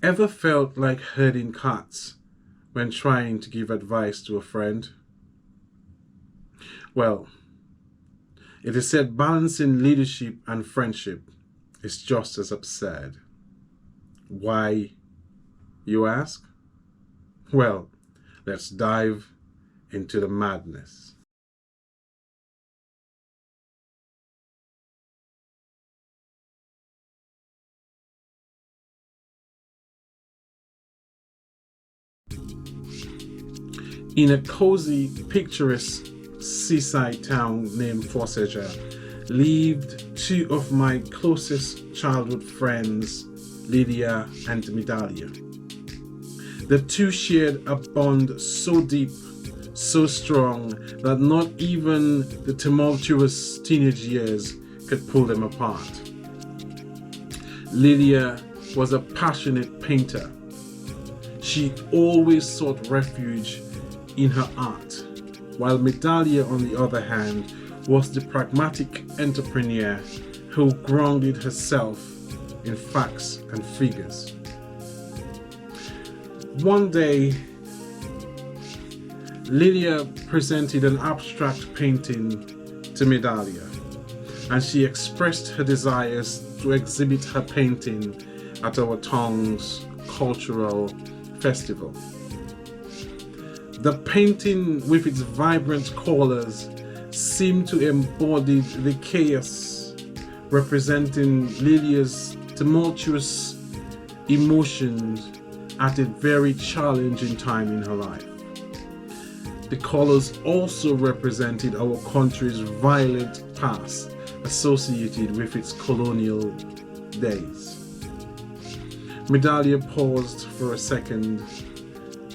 Ever felt like herding cats when trying to give advice to a friend? Well, it is said balancing leadership and friendship is just as absurd. Why, you ask? Well, let's dive into the madness. In a cozy, picturesque seaside town named Forsager lived two of my closest childhood friends, Lydia and Medalia. The two shared a bond so deep, so strong, that not even the tumultuous teenage years could pull them apart. Lydia was a passionate painter. She always sought refuge in her art, while Medalia, on the other hand, was the pragmatic entrepreneur who grounded herself in facts and figures. One day, Lydia presented an abstract painting to Medalia, and she expressed her desires to exhibit her painting at our town's cultural festival. The painting, with its vibrant colors, seemed to embody the chaos, representing Lydia's tumultuous emotions at a very challenging time in her life. The colors also represented our country's violent past associated with its colonial days. Medalia paused for a second,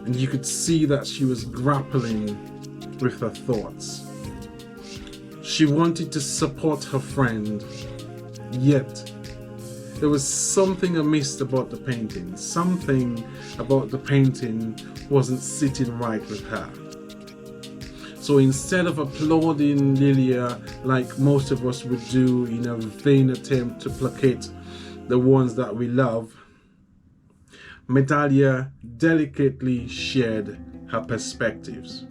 and you could see that she was grappling with her thoughts. She wanted to support her friend, yet there was something amiss about the painting. Something about the painting wasn't sitting right with her. So instead of applauding Lydia like most of us would do in a vain attempt to placate the ones that we love, Medalia delicately shared her perspectives.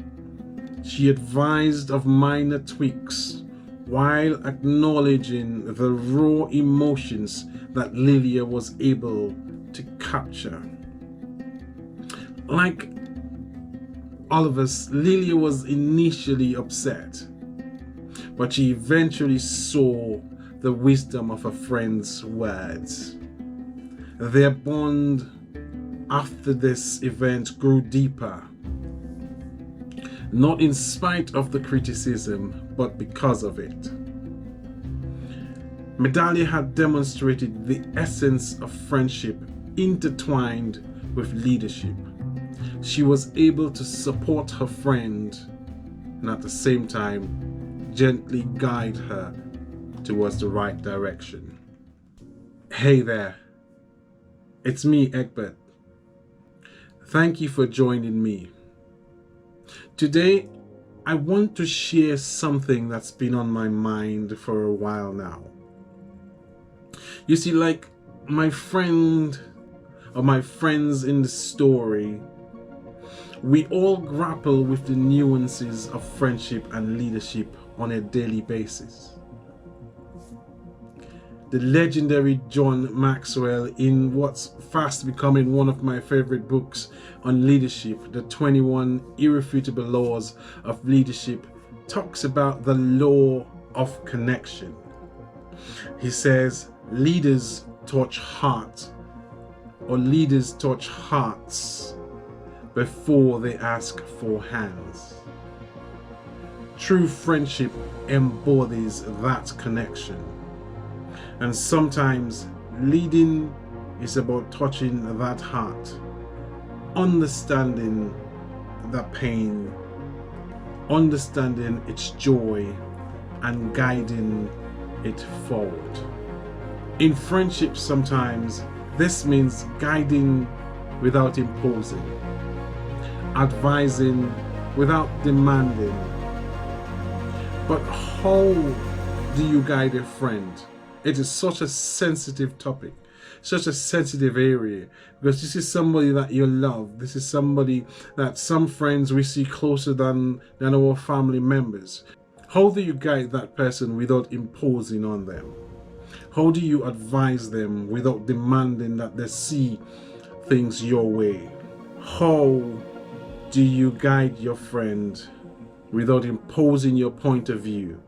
She advised of minor tweaks while acknowledging the raw emotions that Lydia was able to capture. Like all of us, Lydia was initially upset, but she eventually saw the wisdom of her friend's words. Their bond after this event grew deeper, not in spite of the criticism, but because of it. Medalia had demonstrated the essence of friendship intertwined with leadership. She was able to support her friend and at the same time gently guide her towards the right direction. Hey there, it's me, Egbert. Thank you for joining me. Today, I want to share something that's been on my mind for a while now. You see, like my friend or my friends in the story, we all grapple with the nuances of friendship and leadership on a daily basis. The legendary John Maxwell, in what's fast becoming one of my favorite books on leadership, The 21 Irrefutable Laws of Leadership, talks about the law of connection. He says, leaders touch heart, or leaders touch hearts before they ask for hands. True friendship embodies that connection. And sometimes leading is about touching that heart, understanding the pain, understanding its joy, and guiding it forward. In friendship, sometimes this means guiding without imposing, advising without demanding. But how do you guide a friend? It is such a sensitive topic. such a sensitive area, because this is somebody that you love. This is somebody that some friends we see closer than our family members. How do you guide that person without imposing on them? How do you advise them without demanding that they see things your way? How do you guide your friend without imposing your point of view?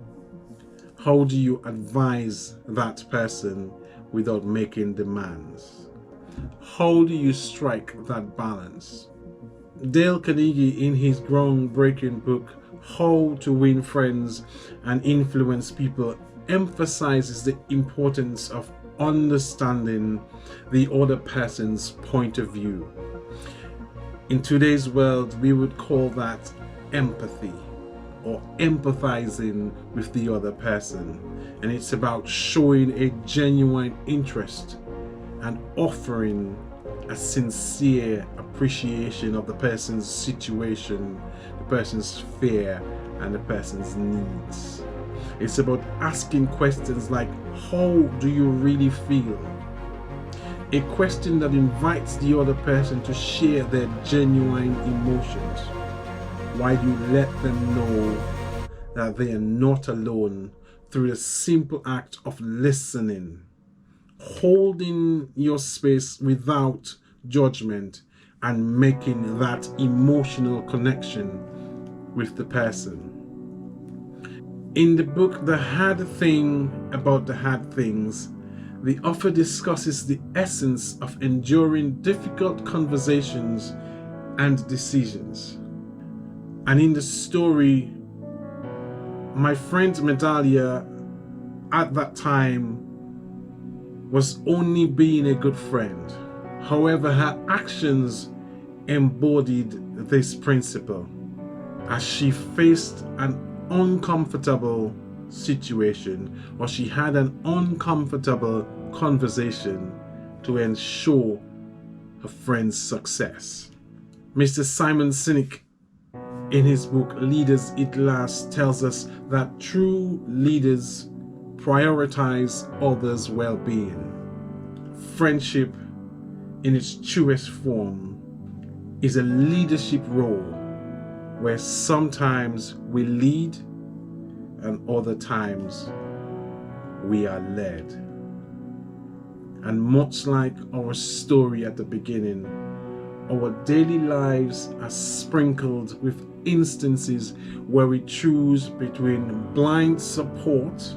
How do you advise that person without making demands? How do you strike that balance? Dale Carnegie, in his groundbreaking book, How to Win Friends and Influence People, emphasizes the importance of understanding the other person's point of view. In today's world, we would call that empathy, or empathizing with the other person. And it's about showing a genuine interest and offering a sincere appreciation of the person's situation, the person's fear, and the person's needs. It's about asking questions like, how do you really feel? A question that invites the other person to share their genuine emotions, while you let them know that they are not alone through the simple act of listening, holding your space without judgment, and making that emotional connection with the person. In the book, The Hard Thing About the Hard Things, the author discusses the essence of enduring difficult conversations and decisions. And in the story, my friend Medalia at that time was only being a good friend. However, her actions embodied this principle as she faced an uncomfortable situation, or she had an uncomfortable conversation to ensure her friend's success. Mr. Simon Sinek, in his book Leaders Eat Last, tells us that true leaders prioritize others' well-being. Friendship, in its truest form, is a leadership role where sometimes we lead and other times we are led. And much like our story at the beginning, our daily lives are sprinkled with instances where we choose between blind support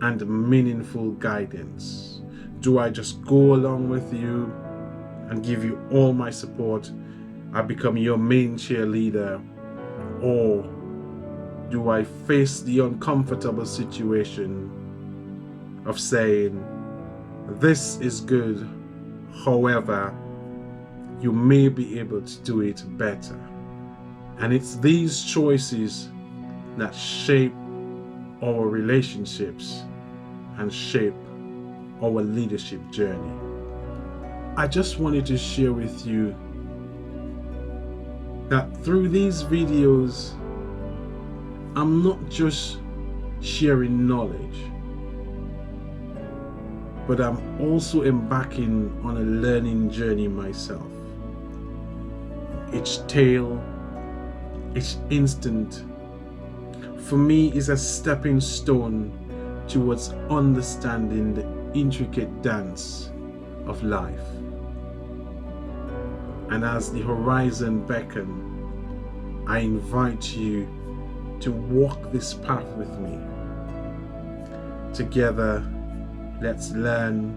and meaningful guidance. Do I just go along with you and give you all my support? I become your main cheerleader? Or do I face the uncomfortable situation of saying, this is good, however, you may be able to do it better? And it's these choices that shape our relationships and shape our leadership journey. I just wanted to share with you that through these videos, I'm not just sharing knowledge, but I'm also embarking on a learning journey myself. Each tale, each instant, for me is a stepping stone towards understanding the intricate dance of life. And as the horizon beckons, I invite you to walk this path with me. Together, let's learn,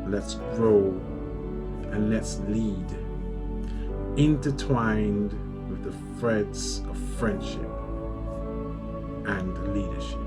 let's grow, and let's lead, intertwined with the threads of friendship and leadership.